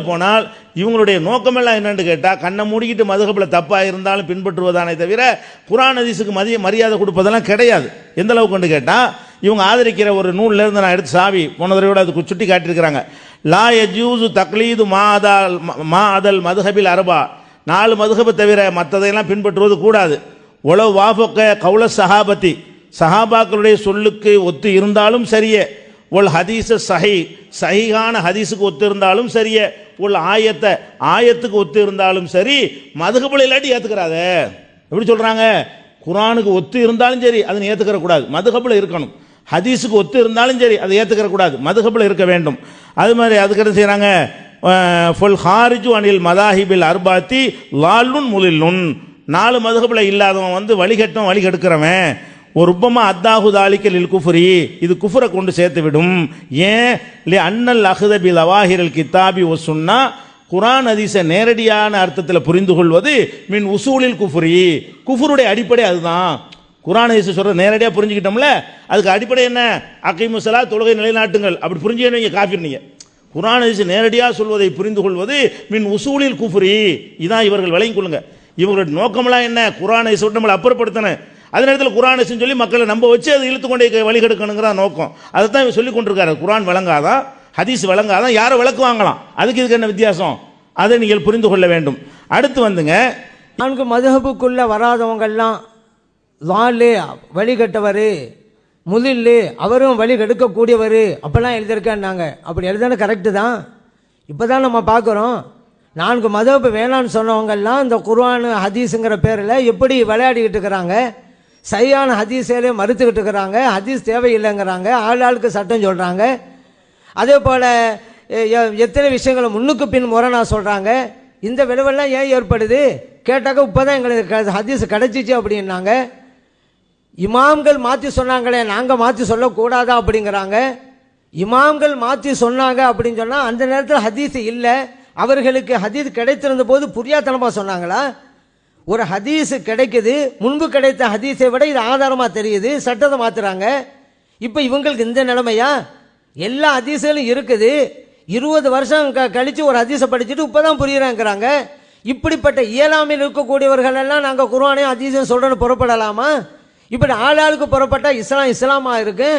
போனால் இவங்களுடைய நோக்கமெல்லாம் என்னன்னு கேட்டால் கண்ணை மூடிக்கிட்டு மதுஹபில் தப்பாக இருந்தாலும் பின்பற்றுவதானே தவிர குர்ஆன் ஹதீஸுக்கு மரியாதை கொடுப்பதெல்லாம் கிடையாது. எந்த அளவுக்கு கேட்டால் இவங்க ஆதரிக்கிற ஒரு நூல்ல இருந்து நான் எடுத்து சாவி போன தடவை அதுக்கு சுட்டி காட்டியிருக்கிறாங்க. லா யஜூசு தக்லீது மா அதல் மதுஹபில் அரபா, 4 மதுஹபை தவிர மற்றதையெல்லாம் பின்பற்றுவது கூடாது. உளவு வாஃபக்க கௌல சஹாபத்தி, சஹாபாக்களுடைய சொல்லுக்கு ஒத்து இருந்தாலும் சரியே, ஒல் ஹதீஸ சஹீஹான ஹதீஸுக்கு ஒத்து இருந்தாலும் சரியே, உள் ஆயத்துக்கு ஒத்து இருந்தாலும் சரி, மதுஹபில் இல்லாட்டி ஏற்றுக்கிறாத. எப்படி சொல்கிறாங்க? குர்ஆனுக்கு ஒத்து இருந்தாலும் சரி அதை ஏற்றுக்கிற கூடாது, மதுஹபில் இருக்கணும். ஹதீஸுக்கு ஒத்து இருந்தாலும் சரி அதை ஏற்றுக்கிற கூடாது, மதுஹபில் இருக்க வேண்டும். அது மாதிரி அதுக்கு என்ன செய்கிறாங்க? ஃபுல் ஹாரிஜு அனில் மதாஹிபில் அர்பாத்தி லாலுன் முலில்லுன், 4 மதுஹபில் இல்லாதவன் வழிகட்டும் வழிகெடுக்கிறவன். ஒரு உப்பமா அத்தாஹு தாலிக்கலில் குஃபுரி, இது குஃபுரை கொண்டு சேர்த்து விடும். ஏன்? அன்னல் அஹ்தபி லவாஹிரல் கிதாபி ஒ சுன்னா, குர்ஆன் ஹதீஸை நேரடியான அர்த்தத்தில் புரிந்து கொள்வது மின் உசூலில் குஃபுரி, குஃபுருடைய அடிப்படை அதுதான். குர்ஆன் ஹதீஸ் சொல்ற நேரடியாக புரிஞ்சுக்கிட்டோம்ல, அதுக்கு அடிப்படை என்ன? அகீமு ஸலாத், தொழுகை நிலைநாட்டுங்கள். அப்படி புரிஞ்சுக்கணும், நீங்க காஃபிர். நீங்க குர்ஆன் ஹதீஸ் நேரடியாக சொல்வதை புரிந்து கொள்வது மின் உசூலில் குஃபுரி, இதான் இவர்கள் விளங்கிக் கொள்ளுங்க. இவங்களுடைய நோக்கமெல்லாம் என்ன? குர்ஆன் ஹதீஸ் நம்மளை அப்புறப்படுத்தணும், அதே நேரத்தில் குர்ஆன் ஹதீஸ் சொல்லி மக்களை நம்ப வச்சு அதை இழுத்து கொண்டே வழிகெடுக்கணுங்கிற நோக்கம். அதை தான் இவர் சொல்லி கொண்டிருக்காரு. குர்ஆன் விளங்காதான், ஹதீஸ் விளங்காதான், யாரை விளக்குவாங்களாம்? அதுக்கு இதுக்கு என்ன வித்தியாசம்? அதை நீங்கள் புரிந்து கொள்ள வேண்டும். அடுத்து 4 மதுஹபுக்குள்ள வராதவங்கெல்லாம் லாலே வழிகட்டவர், முதில்லு அவரும் வழி கெடுக்கக்கூடியவர் அப்பெல்லாம் எழுதியிருக்காங்க. அப்படி எழுதானு கரெக்டு தான். இப்போ தான் நம்ம பார்க்குறோம் 4 மதுஹப் வேணான்னு சொன்னவங்கெல்லாம் இந்த குர்ஆன் ஹதீஸுங்கிற பேரில் எப்படி விளையாடிக்கிட்டு இருக்கிறாங்க, சரியான ஹதீஸையிலே மறுத்துக்கிட்டு இருக்கிறாங்க, ஹதீஸ் தேவையில்லைங்கிறாங்க, ஆளுக்கு சட்டம் சொல்கிறாங்க. அதே போல் எத்தனை விஷயங்களை முன்னுக்கு பின் முரணா சொல்கிறாங்க. இந்த விளைவெல்லாம் ஏன் ஏற்படுது கேட்டாக்க இப்போ தான் எங்களுக்கு ஹதீஸ் கிடச்சிச்சு அப்படின்னாங்க. இமாம்கள் மாற்றி சொன்னாங்களே, நாங்கள் மாற்றி சொல்லக்கூடாதா அப்படிங்கிறாங்க. இமாம்கள் மாற்றி சொன்னாங்க அப்படின்னு சொன்னால் அந்த நேரத்தில் ஹதீஸ் இல்லை, அவர்களுக்கு ஹதீஸ் கிடைத்திருந்த போது புரியாத்தனமாக சொன்னாங்களா? ஒரு ஹதீஸ் கிடைக்குது, முன்பு கிடைத்த ஹதீஸை விட இது ஆதாரமாக தெரியுது, சட்டத்தை மாற்றுறாங்க. இப்போ இவங்களுக்கு இந்த நிலைமையா? எல்லா ஹதீஸுகளும் இருக்குது, 20 வருஷம் கழித்து ஒரு ஹதீஸை படிச்சுட்டு இப்போ தான் புரியுறாங்கிறாங்க. இப்படிப்பட்ட இயலாமையில் இருக்கக்கூடியவர்கள் எல்லாம் நாங்கள் குர்ஆனையும் ஹதீஸையும் சொல்கிறோன்னு புறப்படலாமா? இப்படி ஆளாளுக்கு புறப்பட்டால் இஸ்லாமாக இருக்கு.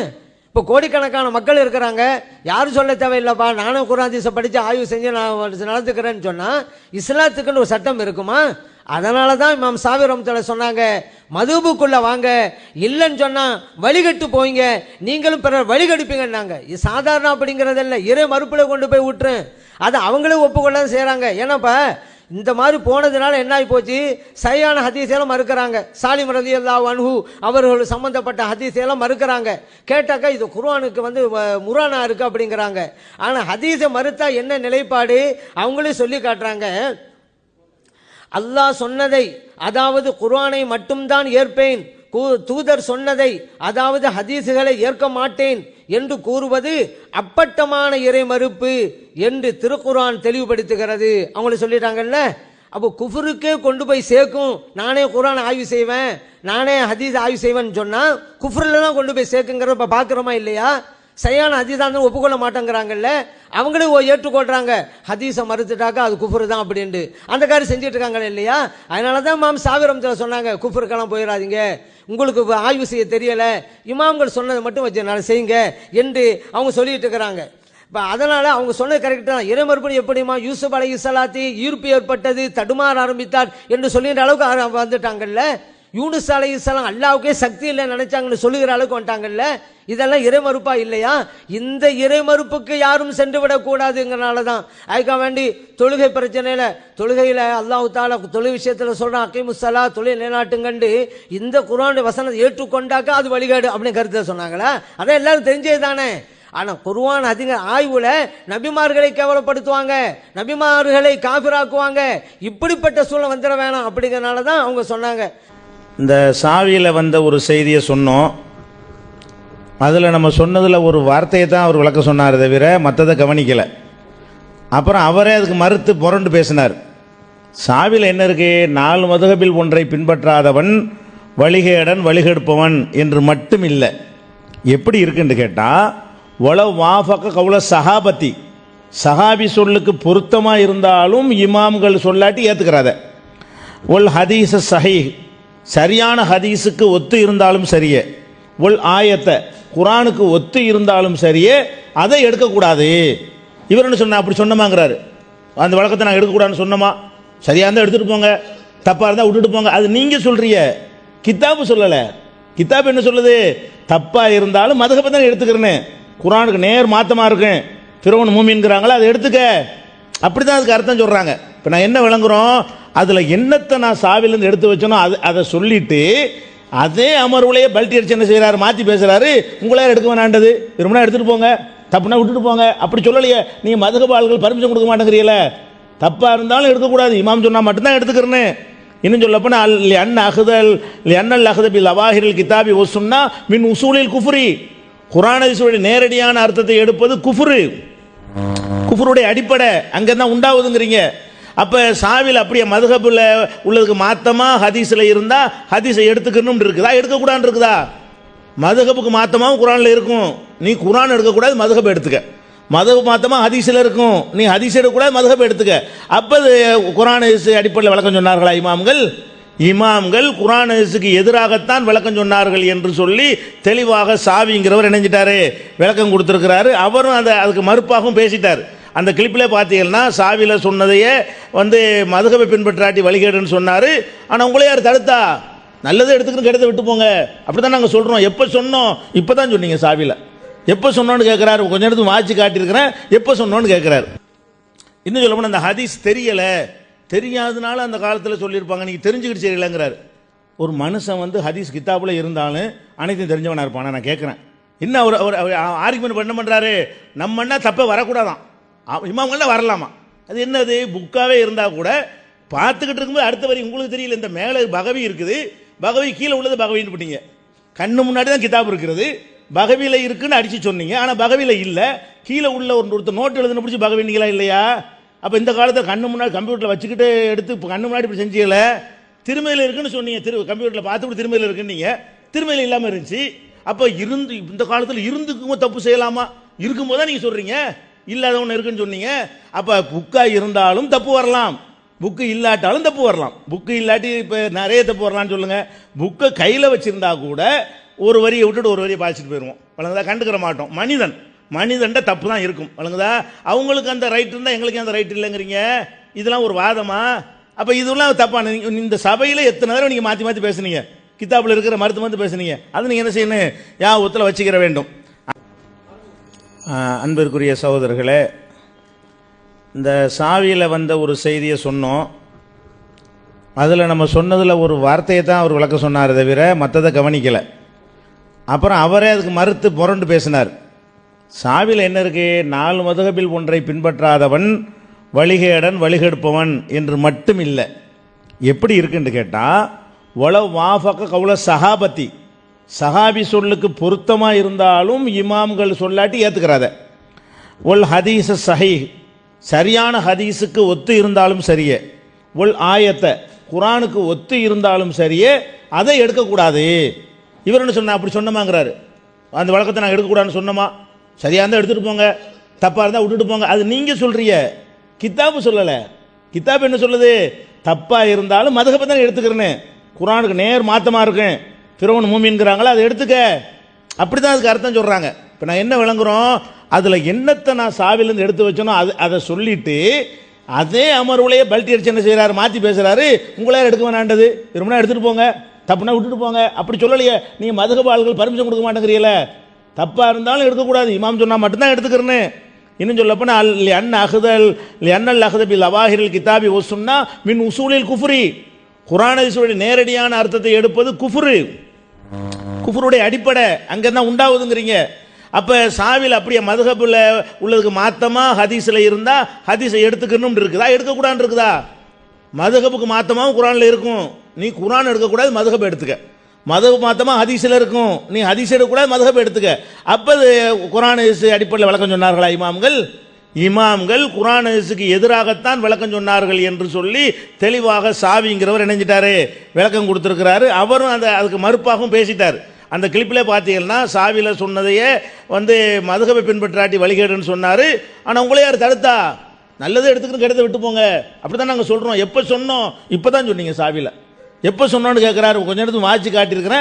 இப்போ கோடிக்கணக்கான மக்கள் இருக்கிறாங்க, யாரும் சொல்ல தேவையில்லைப்பா, நானும் குர்ஆன் ஹதீஸை படித்து ஆய்வு செஞ்சு நான் நடந்துக்கிறேன்னு சொன்னால் இஸ்லாத்துக்குன்னு ஒரு சட்டம் இருக்குமா? அதனால தான் இமாம் ஷாஃபி ரஹ்மத்துல்லாஹி சொன்னாங்க, மதுஹபுக்குள்ளே வாங்க, இல்லைன்னு சொன்னால் வழிகட்டு போய்ங்க, நீங்களும் பிறர் வழிகெடுப்பீங்கன்னாங்க. இது சாதாரண அப்படிங்கிறதில்ல, இறை மறுப்பில் கொண்டு போய் விட்டுரும். அதை அவங்களே ஒப்புக்கொள்ள செய்கிறாங்க. ஏன்னாப்பா இந்த மாதிரி போனதுனால என்ன ஆகி போச்சு? சரியான ஹதீஸெல்லாம் மறுக்கிறாங்க. சாலிம் ரலியல்லாஹு அன்ஹு அவர்கள் சம்பந்தப்பட்ட ஹதீஸெல்லாம் மறுக்கிறாங்க. கேட்டாக்கா இது குர்ஆனுக்கு முரணா இருக்கு அப்படிங்கிறாங்க. ஆனால் ஹதீஸை மறுத்தா என்ன நிலைப்பாடு அவங்களே சொல்லி காட்டுறாங்க. அல்லாஹ் சொன்னதை, அதாவது குர்ஆனை மட்டும்தான் ஏற்பேன், தூதர் சொன்னதை, அதாவது ஹதீஸுகளை ஏற்க மாட்டேன் என்று கூறுவது அப்பட்டமான இறை மறுப்பு என்று திருக்குர்ஆன் தெளிவுபடுத்துகிறது. அவங்கள சொல்லிட்டாங்கல்ல. அப்போ குஃபுருக்கே கொண்டு போய் சேர்க்கும். நானே குர்ஆன் ஆய்வு செய்வேன், நானே ஹதீஸ் ஆய்வு செய்வேன்னு சொன்னால் குஃபுரில் தான் கொண்டு போய் சேர்க்குங்கிறத இப்போ பார்க்குறோமா இல்லையா? சரியான ஹதீஸாக இருந்தாலும் ஒப்புக்கொள்ள மாட்டேங்கிறாங்கல்ல, அவங்களே ஏற்றுக்கொள்கிறாங்க. ஹதீஸை மறுத்துட்டாக்கா அது குஃபுரு தான் அப்படின்ட்டு அந்த காரியம் செஞ்சுட்டு இருக்காங்க இல்லையா? அதனால தான் இமாம் ஷாஃபி ரஹ்மத்துல்லாஹி சொன்னாங்க, குஃபுருக்கெல்லாம் போயிடாதீங்க, உங்களுக்கு ஆய்வு செய்ய தெரியலை, இமாம்கள் சொன்னதை மட்டும் வச்சு செய்யுங்க என்று அவங்க சொல்லிட்டு இருக்கிறாங்க. இப்போ அதனால் அவங்க சொன்னது கரெக்டு தான். இறை மறுபடி எப்படிமா யூசுப் அலைஹிஸ்ஸலாத்தி ஈர்ப்பு ஏற்பட்டது, தடுமாற ஆரம்பித்தார் என்று சொல்லுகிற அளவுக்கு வந்துட்டாங்கல்ல. யூனுஸ் அலைஹிஸ்ஸலாம் அல்லாஹ்வுக்கே சக்தி இல்லை நினைச்சாங்கன்னு சொல்லுகிற அளவுக்கு வந்துட்டாங்கல்ல. இதெல்லாம் இறை மறுப்பா இல்லையா? இந்த இறை மறுப்புக்கு யாரும் சென்று விடக்கூடாதுங்கிறனால தான் அதுக்காக வேண்டி தொழுகை பிரச்சனையில், தொழுகையில் அல்லாஹ் தாலா தொழுகை விஷயத்தில் சொல்கிறான், அகீமுஸ் ஸலாத், தொழுகை நிலைநாட்டுங்கண்டு. இந்த குர்ஆன் வசனத்தை ஏற்றுக்கொண்டாக்கா அது வழிகாடு அப்படின்னு கருத்தை சொன்னாங்களா? அதான் எல்லாரும் தெரிஞ்சது தானே. ஆனால் குர்ஆன் ஆய்வுல நபிமார்களை கேவலப்படுத்துவாங்க, நபிமார்களை காஃபிராக்குவாங்க. இப்படிப்பட்ட சூழ்நிலை வந்துட வேணாம் அப்படிங்கிறனால தான் அவங்க சொன்னாங்க. இந்த சாவியில் வந்த ஒரு செய்தியை சொன்னோம், அதில் நம்ம சொன்னதில் ஒரு வார்த்தையை தான் அவர் விளக்க சொன்னார் தவிர மற்றதை கவனிக்கலை. அப்புறம் அவரே அதுக்கு மறுத்து புரண்டு பேசினார். சாவியில் என்ன இருக்கு? 4 மதுஹபில் ஒன்றை பின்பற்றாதவன் வழிகேடன் வழிகெடுப்பவன் என்று மட்டும் இல்லை. எப்படி இருக்குன்னு கேட்டால், ஒள வாஃபக கவுல சஹாபத்தி, சஹாபி சொல்லுக்கு பொருத்தமாக இருந்தாலும் இமாம்கள் சொல்லாட்டி ஏற்றுக்கிறாத. ஒல் ஹதீஸ சஹீஹ், சரியான ஹதீஸுக்கு ஒத்து இருந்தாலும் சரியே, ஒல் ஆயத்தை குரானுக்கு ஒத்து இருந்தாலும் சரியே, அதை எடுக்கக்கூடாது. இவர் என்ன சொன்ன, அப்படி சொன்னமாங்கிறாரு. அந்த வழக்கத்தை நான் எடுக்கக்கூடாதுன்னு சொன்னோமா? சரியாக இருந்தால் எடுத்துகிட்டு போங்க, தப்பாக இருந்தால் விட்டுட்டு போங்க. அது நீங்கள் சொல்கிறிய, கித்தாபு சொல்லலை. கித்தாப் என்ன சொல்லுது? தப்பாக இருந்தாலும் மதுஹபை தான் எடுத்துக்கிறேன்னு. குரானுக்கு நேர் மாற்றமாக இருக்கேன், ஃபிரௌன் மூமின்கிறாங்களா, அதை எடுத்துக்க. அப்படி தான் அதுக்கு அர்த்தம் சொல்கிறாங்க. இப்போ நான் என்ன விளங்குறோம், அதில் என்னத்தை நான் சாவிலேருந்து எடுத்து வச்சனோ அதை சொல்லிட்டு அதே அமர்வுலையே பல்ட்டி அடிச்சு என்ன செய்கிறாரு, மாற்றி பேசுகிறாரு. உங்களால் எடுக்க வேணாண்டது, விரும்பினா எடுத்துகிட்டு போங்க, தப்புனா விட்டுட்டு போங்க. அப்படி சொல்லலையே. நீங்கள் மதுஹப் ஆள்கள் பர்மிஷன் கொடுக்க மாட்டேங்கிறீல. தப்பாக இருந்தாலும் எடுக்கக்கூடாது, இமாம் சொன்னால் மட்டும்தான் எடுத்துக்கிறேன்னு. இன்னும் சொல்லப்போனா அன்னல் அஹ்தபில் அவாஹிரில் கிதாபி ஒசுன்னா மின் உசூலில் குஃப்ரி, குர்ஆனுடைய நேரடியான அர்த்தத்தை எடுப்பது குஃப்ரு, குஃப்ருடைய அடிப்படை அங்கே தான் உண்டாகுதுங்கிறீங்க. அப்போ சாவில் அப்படியே மதுஹபில் உள்ளதுக்கு மாற்றமாக ஹதீஸில் இருந்தால் ஹதீஸை எடுத்துக்கணும் இருக்குதா, எடுக்கக்கூடாதுன்னு இருக்குதா? மதுஹபுக்கு மாற்றமாகவும் குரானில் இருக்கும். நீ குரான் எடுக்கக்கூடாது, மதுஹப் எடுத்துக்க. மதுஹப் மாற்றமாக ஹதீஸில் இருக்கும், நீ ஹதீஸ் எடுக்கக்கூடாது, மதுஹப் எடுத்துக்க. அப்போ குரான் அடிப்படையில் விளக்கம் சொன்னார்களா இமாம்கள்? இமாம்கள் குரான் ஹதீஸுக்கு எதிராகத்தான் விளக்கம் சொன்னார்கள் என்று சொல்லி தெளிவாக சாவிங்கிறவர் இணைஞ்சிட்டாரு, விளக்கம் கொடுத்துருக்கிறாரு. அவரும் அதுக்கு மறுப்பாகவும் பேசிட்டார். அந்த கிளிப்பில் பார்த்தீங்கன்னா சாவியில் சொன்னதையே மதுஹபை பின்பற்றாட்டி வழிகேடுன்னு சொன்னார். ஆனால் உங்களே யார் தடுத்தா? நல்லதை எடுத்துக்கணும், கெடுத்த விட்டு போங்க. அப்படி தான் நாங்கள் சொல்கிறோம். எப்போ சொன்னோம்? இப்போ தான் சொன்னீங்க சாவியில். எப்போ சொன்னோன்னு கேட்குறாரு. கொஞ்சம் இடத்துக்கு மாற்றி காட்டியிருக்கிறேன், எப்போ சொன்னோன்னு கேட்குறாரு. இன்னும் சொல்ல போனால் அந்த ஹதீஸ் தெரியலை, தெரியாதனால அந்த காலத்தில் சொல்லியிருப்பாங்க, நீங்கள் தெரிஞ்சுக்கிட்டு சரியில்லைங்கிறாரு. ஒரு மனுஷன் ஹதீஸ் கித்தாபில் இருந்தாலும் அனைத்தையும் தெரிஞ்சவனாக இருப்பானா? நான் கேட்குறேன். இன்னும் அவர் ஆர்குமெண்ட் பண்ண பண்ணுறாரு, நம்மன்னா தப்பே வரக்கூடாதான், இமாம்கள்லாம் வரலாமா? அது என்னது? புக்காவே இருந்தால் கூட பார்த்துக்கிட்டு இருக்கும்போது அடுத்த வரி உங்களுக்கு தெரியல. இந்த மேலே பகவி இருக்குது, பகவி கீழே உள்ளது பகவின்னு போட்டீங்க. கண்ணு முன்னாடி தான் கிதாப் இருக்கிறது, பகவியில் இருக்குன்னு அடித்து சொன்னீங்க. ஆனால் பகவியில் இல்லை, கீழே உள்ள ஒருத்தர் நோட்டு எழுதுன பிடிச்சி பகவிங்களா இல்லையா? அப்போ இந்த காலத்தில் கண்ணு முன்னாடி கம்ப்யூட்டரில் வச்சுக்கிட்டு எடுத்து இப்போ கண்ணு முன்னாடி இப்படி செஞ்சீங்கள. திருமையில் இருக்குன்னு சொன்னீங்க, கம்ப்யூட்டரில் பார்த்துக்கிட்டு திருமையில் இருக்குன்னு நீங்கள், திருமையில் இல்லாமல் இருந்துச்சு. அப்போ இந்த காலத்தில் இருந்துக்கும் தப்பு செய்யலாமா? இருக்கும்போது தான் நீங்கள் சொல்கிறீங்க, இல்லாத ஒன்று இருக்குன்னு சொன்னீங்க. அப்போ புக்காக இருந்தாலும் தப்பு வரலாம், புக்கு இல்லாட்டாலும் தப்பு வரலாம். புக்கு இல்லாட்டி இப்போ நிறைய தப்பு வரலான்னு சொல்லுங்கள். புக்கை கையில் வச்சுருந்தா கூட ஒரு வரியை விட்டுட்டு ஒரு வரியை பாய்ச்சிட்டு போயிடுவோம், வழங்குதா? கண்டுக்கிற மாட்டோம். மனிதன்ட தப்பு தான் இருக்கும், வழங்குதா? அவங்களுக்கு அந்த ரைட் இருந்தால் எங்களுக்கு அந்த ரைட் இல்லைங்கிறீங்க. இதெல்லாம் ஒரு வாதமா? அப்போ இதெல்லாம் தப்பான. இந்த சபையில் எத்தனை தடவை நீங்கள் மாற்றி மாற்றி பேசுனீங்க, கித்தாப்பில் இருக்கிற மருத்துவம் பேசுனீங்க. அது நீங்கள் என்ன செய்யணும்? ஒத்துல வச்சுக்கிற வேண்டும். அன்பிற்குரிய சகோதரர்களே, இந்த சாவியில் ஒரு செய்தியை சொன்னோம். அதில் நம்ம சொன்னதில் ஒரு வார்த்தையை தான் அவர் விளக்க சொன்னார், தவிர மற்றதை கவனிக்கலை. அப்புறம் அவரே அதுக்கு மறுத்து புரண்டு பேசினார். சாவியில் என்ன இருக்கு? 4 மதுஹபில் ஒன்றை பின்பற்றாதவன் வழிகேடன், வழிகெடுப்பவன் என்று மட்டும் இல்லை. எப்படி இருக்குன்னு கேட்டால், ஒளவ் வாஃபக கவுல சஹாபத்தி, சஹாபி சொல்லுக்கு பொருத்தமாக இருந்தாலும் இமாம்கள் சொல்லாட்டி ஏற்றுக்கிறாத. ஒல் ஹதீஸ சஹீஹ், சரியான ஹதீஸுக்கு ஒத்து இருந்தாலும் சரியே, ஒல் ஆயத்தை குரானுக்கு ஒத்து இருந்தாலும் சரியே, அதை எடுக்கக்கூடாது. இவர் என்ன சொன்ன, அப்படி சொன்னமாங்கிறாரு. அந்த வழக்கத்தை நான் எடுக்கக்கூடாதுன்னு சொன்னோமா? சரியாக இருந்தால் எடுத்துகிட்டு போங்க, தப்பாக இருந்தால் விட்டுட்டு போங்க. அது நீங்கள் சொல்கிறிய, கித்தாபு சொல்லலை. கித்தாப் என்ன சொல்லுது? தப்பாக இருந்தாலும் மதுஹபை தான் எடுத்துக்கிறேன்னு. குரானுக்கு நேர் மாற்றமாக இருக்கேன், ஃபிரௌன் மூமின்கிறாங்களா, அதை எடுத்துக்க. அப்படி தான் அதுக்கு அர்த்தம் சொல்கிறாங்க. இப்போ நான் என்ன விளங்குறோம், அதில் என்னத்தை நான் சாவிலேருந்து எடுத்து வச்சனோ அதை சொல்லிட்டு அதே அமர்வுலையே பல்ட்டி அடிச்சு என்ன செய்கிறாரு, மாற்றி பேசுகிறாரு. உங்களால் எடுக்க வேணாண்டது, விரும்பினா எடுத்துகிட்டு போங்க, தப்புனா விட்டுட்டு போங்க. அப்படி சொல்லலையே. நீங்கள் மதுஹப் ஆள்கள் பர்மிஷன் கொடுக்க மாட்டேங்கிறீல. தப்பாக இருந்தாலும் எடுக்கக்கூடாது, இமாம் சொன்னால் மட்டும்தான் எடுத்துக்கிறேன்னு. இன்னும் சொல்லப்போனால் அன்னல் அஹ்தபில் அவாஹிரில் கிதாபி ஒசுன்னா மின் உசூலில் குஃப்ரி, குர்ஆனுடைய நேரடியான அர்த்தத்தை எடுப்பது குஃப்ரு, குஃப்ருடைய அடிப்படை அங்கே தான் உண்டாகுதுங்கிறீங்க. அப்போ சாவில் அப்படியே மதுஹபில் உள்ளதுக்கு மாற்றமாக ஹதீஸில் இருந்தால் ஹதீஸை எடுத்துக்கணும் இருக்குதா, எடுக்கக்கூடாதுன்னு இருக்குதா? மதுஹபுக்கு மாற்றமாகவும் குரானில் இருக்கும், நீ குரான் எடுக்கக்கூடாது, மதுஹப் எடுத்துக்க. மதுஹப் மாற்றமாக ஹதீஸில் இருக்கும், நீ ஹதீஸ் எடுக்கக்கூடாது, மதுஹப் எடுத்துக்க. அப்போ குரான் அடிப்படையில் விளக்கம் சொன்னார்களா இமாம்கள்? இமாம்கள் குர்ஆன் ஹதீஸுக்கு எதிராகத்தான் விளக்கம் சொன்னார்கள் என்று சொல்லி தெளிவாக சாவிங்கிறவர் இணைஞ்சிட்டாரு, விளக்கம் கொடுத்துருக்கிறாரு. அவரும் அதுக்கு மறுப்பாகவும் பேசிட்டார். அந்த கிளிப்பிலே பார்த்தீங்கன்னா சாவில சொன்னதையே வந்து மதுகபை பின்பற்றாட்டி வழிகேடுன்னு சொன்னார். ஆனால் உங்களே யார் தடுத்தா? நல்லதை எடுத்துக்கிட்டு கெடுத்து விட்டு போங்க அப்படி தான் நாங்கள் சொல்கிறோம். எப்போ சொன்னோம்? இப்போ தான் சொன்னீங்க சாவில. எப்போ சொன்னோன்னு கேட்குறாரு. கொஞ்சம் நேரத்துக்கு வாட்சி காட்டியிருக்கிறேன்.